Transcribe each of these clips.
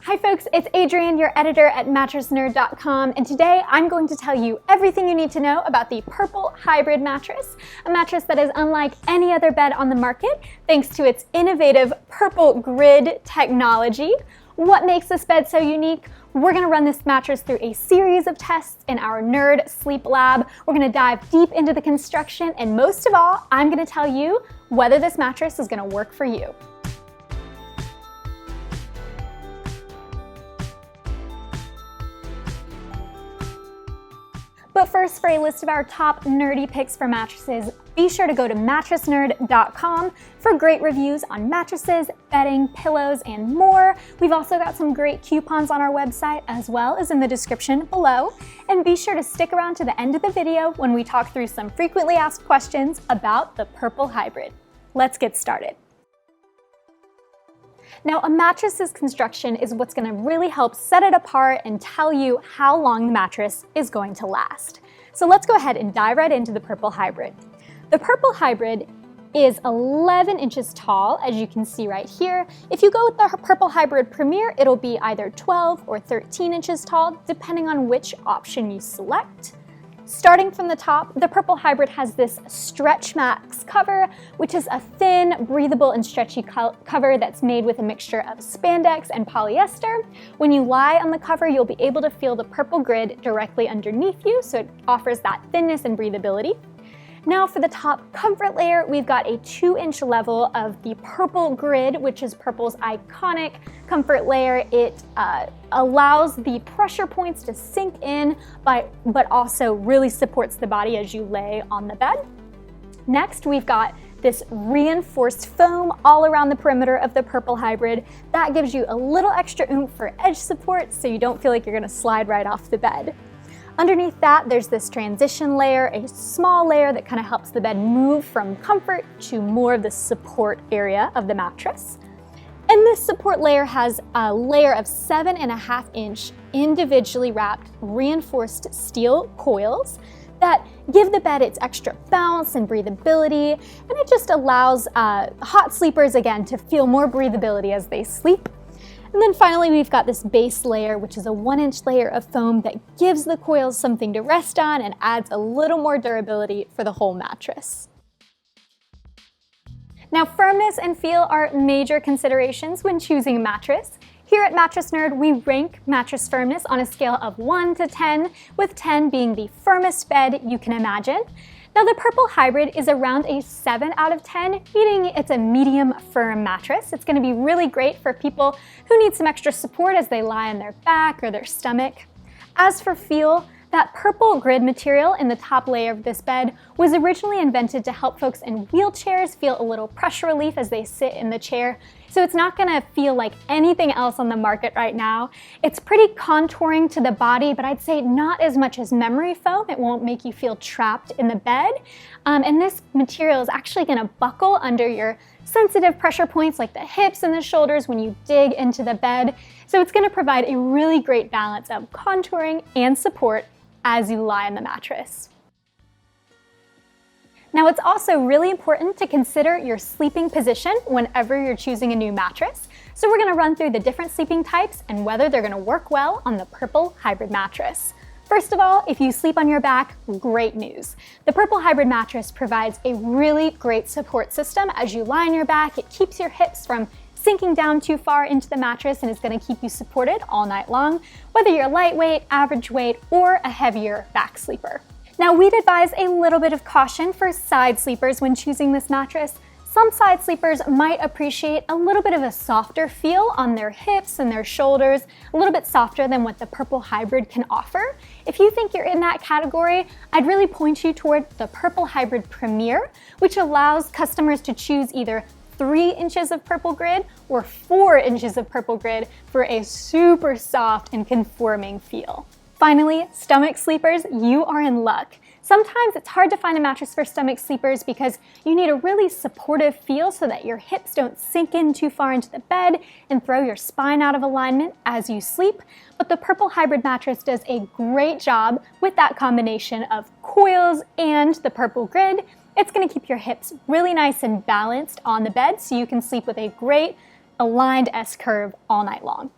Hi folks, it's Adrienne, your editor at mattresnerd.com, and today I'm going to tell you everything you need to know about the Purple Hybrid mattress, a mattress that is unlike any other bed on the market thanks to its innovative purple grid technology. What makes this bed so unique? We're going to run this mattress through a series of tests in our Nerd Sleep Lab. We're going to dive deep into the construction, and most of all, I'm going to tell you whether this mattress is going to work for you. But first, for a list of our top nerdy picks for mattresses, be sure to go to mattressnerd.com for great reviews on mattresses, bedding, pillows, and more. We've also got some great coupons on our website as well as in the description below. And be sure to stick around to the end of the video when we talk through some frequently asked questions about the Purple Hybrid. Let's get started. Now, a mattress's construction is what's going to really help set it apart and tell you how long the mattress is going to last. So let's go ahead and dive right into the Purple Hybrid. The Purple Hybrid is 11 inches tall, as you can see right here. If you go with the Purple Hybrid Premier, it'll be either 12 or 13 inches tall, depending on which option you select. Starting from the top, the Purple Hybrid has this Stretch Max cover, which is a thin, breathable, and stretchy cover that's made with a mixture of spandex and polyester. When you lie on the cover, you'll be able to feel the purple grid directly underneath you, so it offers that thinness and breathability. Now for the top comfort layer, we've got a 2-inch level of the purple grid, which is Purple's iconic comfort layer. It allows the pressure points to sink in, but also really supports the body as you lay on the bed. Next, we've got this reinforced foam all around the perimeter of the Purple Hybrid. That gives you a little extra oomph for edge support so you don't feel like you're gonna slide right off the bed. Underneath that, there's this transition layer, a small layer that kind of helps the bed move from comfort to more of the support area of the mattress. And this support layer has a layer of 7.5-inch individually wrapped reinforced steel coils that give the bed its extra bounce and breathability, and it just allows hot sleepers, again, to feel more breathability as they sleep. And then finally, we've got this base layer, which is a 1-inch layer of foam that gives the coils something to rest on and adds a little more durability for the whole mattress. Now, firmness and feel are major considerations when choosing a mattress. Here at Mattress Nerd, we rank mattress firmness on a scale of 1 to 10, with 10 being the firmest bed you can imagine. Now, the Purple Hybrid is around a 7 out of 10, meaning it's a medium firm mattress. It's going to be really great for people who need some extra support as they lie on their back or their stomach. As for feel, that purple grid material in the top layer of this bed was originally invented to help folks in wheelchairs feel a little pressure relief as they sit in the chair. So it's not going to feel like anything else on the market right now. It's pretty contouring to the body, but I'd say not as much as memory foam. It won't make you feel trapped in the bed. And this material is actually going to buckle under your sensitive pressure points like the hips and the shoulders when you dig into the bed. So it's going to provide a really great balance of contouring and support as you lie on the mattress. Now, it's also really important to consider your sleeping position whenever you're choosing a new mattress. So we're going to run through the different sleeping types and whether they're going to work well on the Purple Hybrid mattress. First of all, if you sleep on your back, great news. The Purple Hybrid mattress provides a really great support system as you lie on your back. It keeps your hips from sinking down too far into the mattress and is going to keep you supported all night long, whether you're lightweight, average weight, or a heavier back sleeper. Now, we'd advise a little bit of caution for side sleepers when choosing this mattress. Some side sleepers might appreciate a little bit of a softer feel on their hips and their shoulders, a little bit softer than what the Purple Hybrid can offer. If you think you're in that category, I'd really point you toward the Purple Hybrid Premier, which allows customers to choose either 3 inches of purple grid or 4 inches of purple grid for a super soft and conforming feel. Finally, stomach sleepers, you are in luck. Sometimes it's hard to find a mattress for stomach sleepers because you need a really supportive feel so that your hips don't sink in too far into the bed and throw your spine out of alignment as you sleep. But the Purple Hybrid mattress does a great job with that combination of coils and the purple grid. It's going to keep your hips really nice and balanced on the bed so you can sleep with a great aligned S-curve all night long.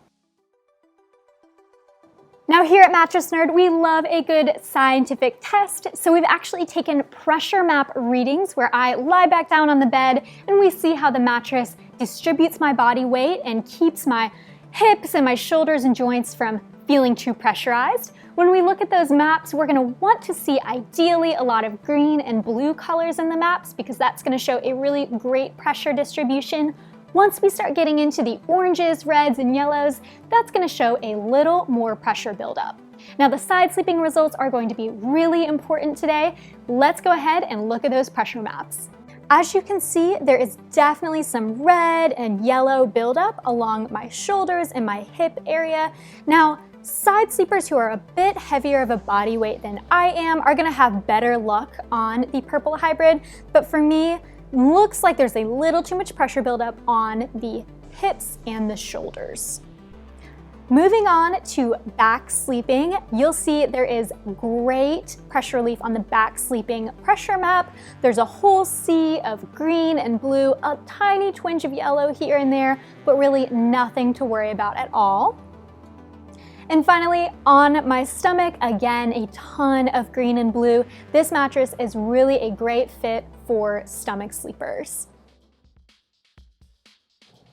Now here at Mattress Nerd, we love a good scientific test, so we've actually taken pressure map readings where I lie back down on the bed and we see how the mattress distributes my body weight and keeps my hips and my shoulders and joints from feeling too pressurized. When we look at those maps, we're gonna want to see ideally a lot of green and blue colors in the maps because that's gonna show a really great pressure distribution. Once we start getting into the oranges, reds, and yellows, that's going to show a little more pressure buildup. Now the side sleeping results are going to be really important today. Let's go ahead and look at those pressure maps. As you can see, there is definitely some red and yellow buildup along my shoulders and my hip area. Now, side sleepers who are a bit heavier of a body weight than I am are going to have better luck on the Purple Hybrid, but for me, looks like there's a little too much pressure buildup on the hips and the shoulders. Moving on to back sleeping, you'll see there is great pressure relief on the back sleeping pressure map. There's a whole sea of green and blue, a tiny twinge of yellow here and there, but really nothing to worry about at all. And finally, on my stomach, again, a ton of green and blue. This mattress is really a great fit for stomach sleepers.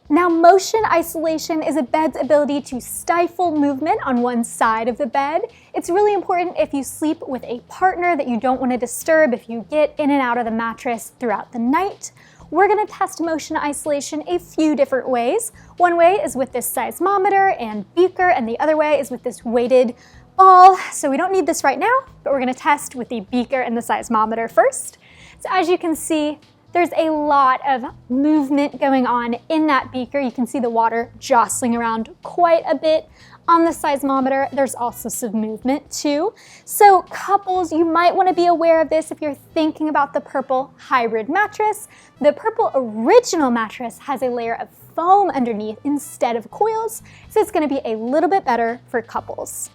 Now, motion isolation is a bed's ability to stifle movement on one side of the bed. It's really important if you sleep with a partner that you don't want to disturb if you get in and out of the mattress throughout the night. We're going to test motion isolation a few different ways. One way is with this seismometer and beaker, and the other way is with this weighted ball. So we don't need this right now, but we're going to test with the beaker and the seismometer first. So as you can see, there's a lot of movement going on in that beaker. You can see the water jostling around quite a bit. On the seismometer, there's also some movement too. So couples, you might want to be aware of this if you're thinking about the Purple Hybrid mattress. The Purple Original mattress has a layer of foam underneath instead of coils, so it's going to be a little bit better for couples.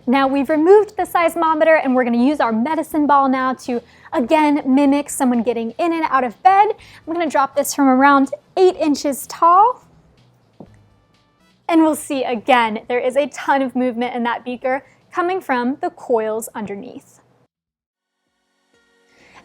Now we've removed the seismometer and we're going to use our medicine ball now to again mimic someone getting in and out of bed. I'm going to drop this from around 8 inches tall. And we'll see again, there is a ton of movement in that beaker coming from the coils underneath.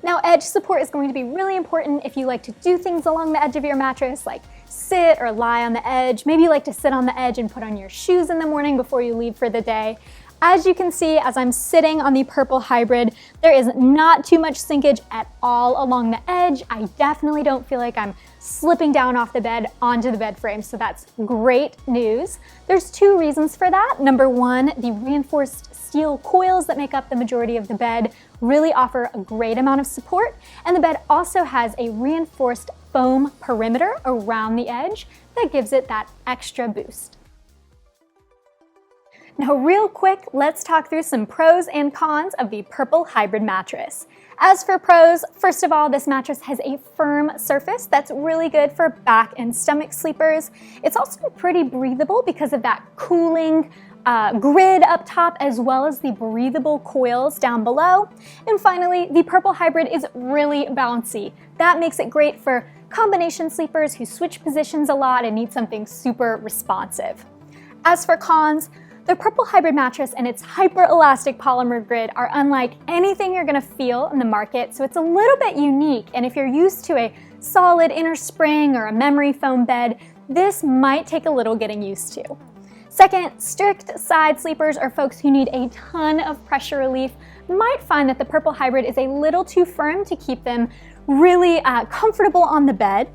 Now, edge support is going to be really important if you like to do things along the edge of your mattress, like sit or lie on the edge. Maybe you like to sit on the edge and put on your shoes in the morning before you leave for the day. As you can see, as I'm sitting on the Purple Hybrid, there is not too much sinkage at all along the edge. I definitely don't feel like I'm slipping down off the bed onto the bed frame, so that's great news. There's 2 reasons for that. Number 1, the reinforced steel coils that make up the majority of the bed really offer a great amount of support, and the bed also has a reinforced foam perimeter around the edge that gives it that extra boost. Now real quick, let's talk through some pros and cons of the Purple Hybrid mattress. As for pros, first of all, this mattress has a firm surface that's really good for back and stomach sleepers. It's also pretty breathable because of that cooling grid up top as well as the breathable coils down below. And finally, the Purple Hybrid is really bouncy. That makes it great for combination sleepers who switch positions a lot and need something super responsive. As for cons, the Purple Hybrid mattress and its hyper-elastic polymer grid are unlike anything you're going to feel in the market, so it's a little bit unique, and if you're used to a solid inner spring or a memory foam bed, this might take a little getting used to. Second, strict side sleepers or folks who need a ton of pressure relief might find that the Purple Hybrid is a little too firm to keep them really comfortable on the bed.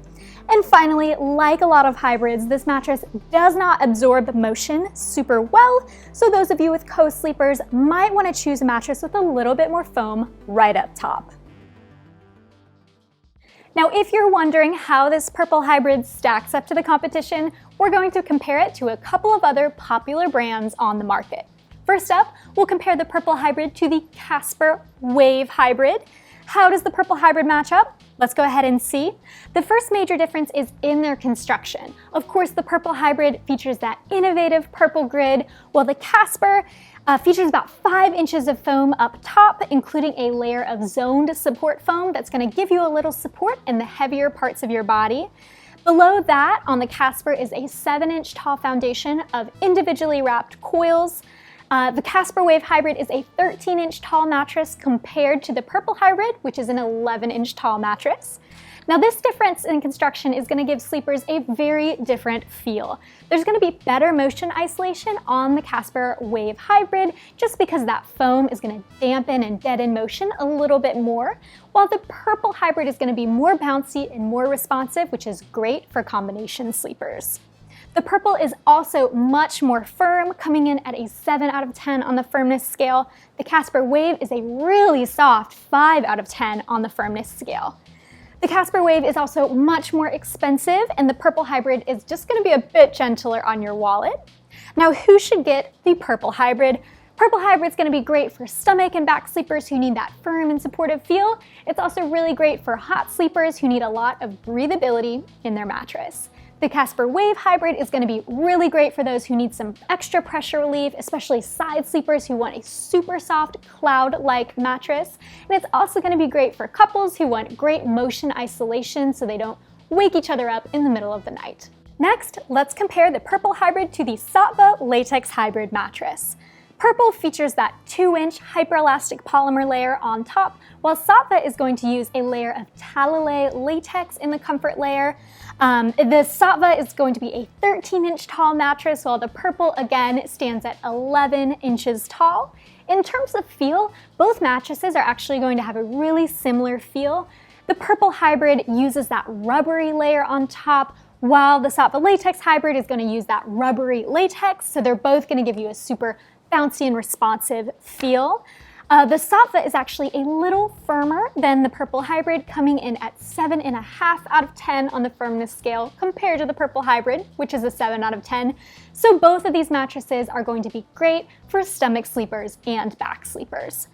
And finally, like a lot of hybrids, this mattress does not absorb motion super well, so those of you with co-sleepers might want to choose a mattress with a little bit more foam right up top. Now, if you're wondering how this Purple Hybrid stacks up to the competition, we're going to compare it to a couple of other popular brands on the market. First up, we'll compare the Purple Hybrid to the Casper Wave Hybrid. How does the Purple Hybrid match up? Let's go ahead and see. The first major difference is in their construction. Of course, the Purple Hybrid features that innovative purple grid, while the Casper features about 5 inches of foam up top, including a layer of zoned support foam that's going to give you a little support in the heavier parts of your body. Below that, on the Casper, is a 7-inch tall foundation of individually wrapped coils. The Casper Wave Hybrid is a 13-inch tall mattress compared to the Purple Hybrid, which is an 11-inch tall mattress. Now this difference in construction is going to give sleepers a very different feel. There's going to be better motion isolation on the Casper Wave Hybrid just because that foam is going to dampen and deaden motion a little bit more, while the Purple Hybrid is going to be more bouncy and more responsive, which is great for combination sleepers. The Purple is also much more firm, coming in at a 7 out of 10 on the firmness scale. The Casper Wave is a really soft 5 out of 10 on the firmness scale. The Casper Wave is also much more expensive, and the Purple Hybrid is just going to be a bit gentler on your wallet. Now, who should get the Purple Hybrid? Purple Hybrid is going to be great for stomach and back sleepers who need that firm and supportive feel. It's also really great for hot sleepers who need a lot of breathability in their mattress. The Casper Wave Hybrid is going to be really great for those who need some extra pressure relief, especially side sleepers who want a super soft cloud-like mattress. And it's also going to be great for couples who want great motion isolation so they don't wake each other up in the middle of the night. Next, let's compare the Purple Hybrid to the Saatva Latex Hybrid mattress. Purple features that 2-inch hyperelastic polymer layer on top, while Saatva is going to use a layer of Talalay latex in the comfort layer. The Saatva is going to be a 13-inch tall mattress, while the Purple again stands at 11 inches tall. In terms of feel, both mattresses are actually going to have a really similar feel. The Purple Hybrid uses that rubbery layer on top, while the Saatva Latex Hybrid is going to use that rubbery latex, so they're both going to give you a super bouncy and responsive feel. The Saatva is actually a little firmer than the Purple Hybrid, coming in at 7.5 out of 10 on the firmness scale compared to the Purple Hybrid, which is a 7 out of 10. So both of these mattresses are going to be great for stomach sleepers and back sleepers.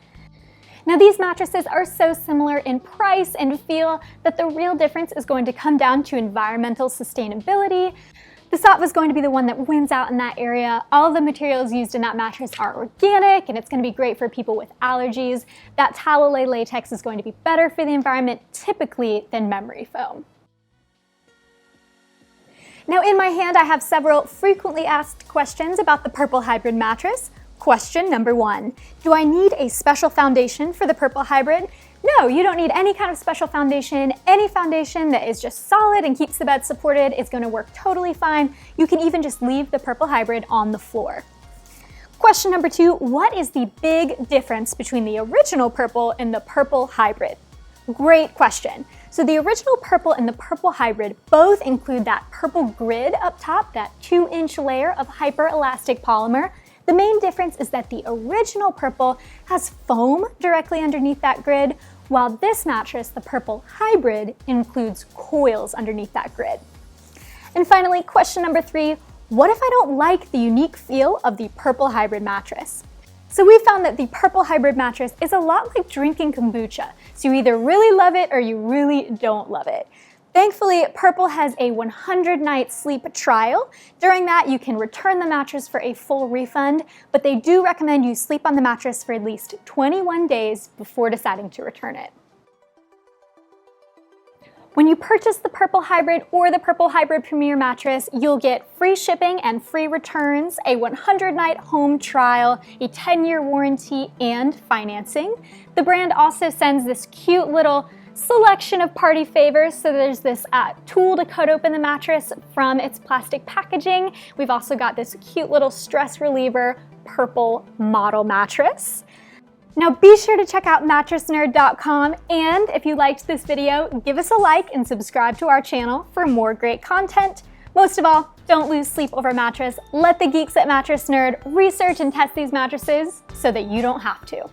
Now these mattresses are so similar in price and feel that the real difference is going to come down to environmental sustainability. The Saatva is going to be the one that wins out in that area. All of the materials used in that mattress are organic, and it's going to be great for people with allergies. That Talalay latex is going to be better for the environment typically than memory foam. Now in my hand I have several frequently asked questions about the Purple Hybrid mattress. Question number 1, do I need a special foundation for the Purple Hybrid? No, you don't need any kind of special foundation. Any foundation that is just solid and keeps the bed supported is going to work totally fine. You can even just leave the Purple Hybrid on the floor. Question number 2, what is the big difference between the original Purple and the Purple Hybrid? Great question. So the original Purple and the Purple Hybrid both include that purple grid up top, that 2-inch layer of hyperelastic polymer. The main difference is that the original Purple has foam directly underneath that grid, while this mattress, the Purple Hybrid, includes coils underneath that grid. And finally, question number 3, what if I don't like the unique feel of the Purple Hybrid mattress? So we found that the Purple Hybrid mattress is a lot like drinking kombucha. So you either really love it or you really don't love it. Thankfully, Purple has a 100-night sleep trial. During that, you can return the mattress for a full refund, but they do recommend you sleep on the mattress for at least 21 days before deciding to return it. When you purchase the Purple Hybrid or the Purple Hybrid Premier mattress, you'll get free shipping and free returns, a 100-night home trial, a 10-year warranty, and financing. The brand also sends this cute little selection of party favors. So there's this tool to cut open the mattress from its plastic packaging. We've also got this cute little stress reliever purple model mattress. Now be sure to check out mattresnerd.com, and if you liked this video, give us a like and subscribe to our channel for more great content. Most of all, don't lose sleep over a mattress. Let the geeks at Mattress Nerd research and test these mattresses so that you don't have to.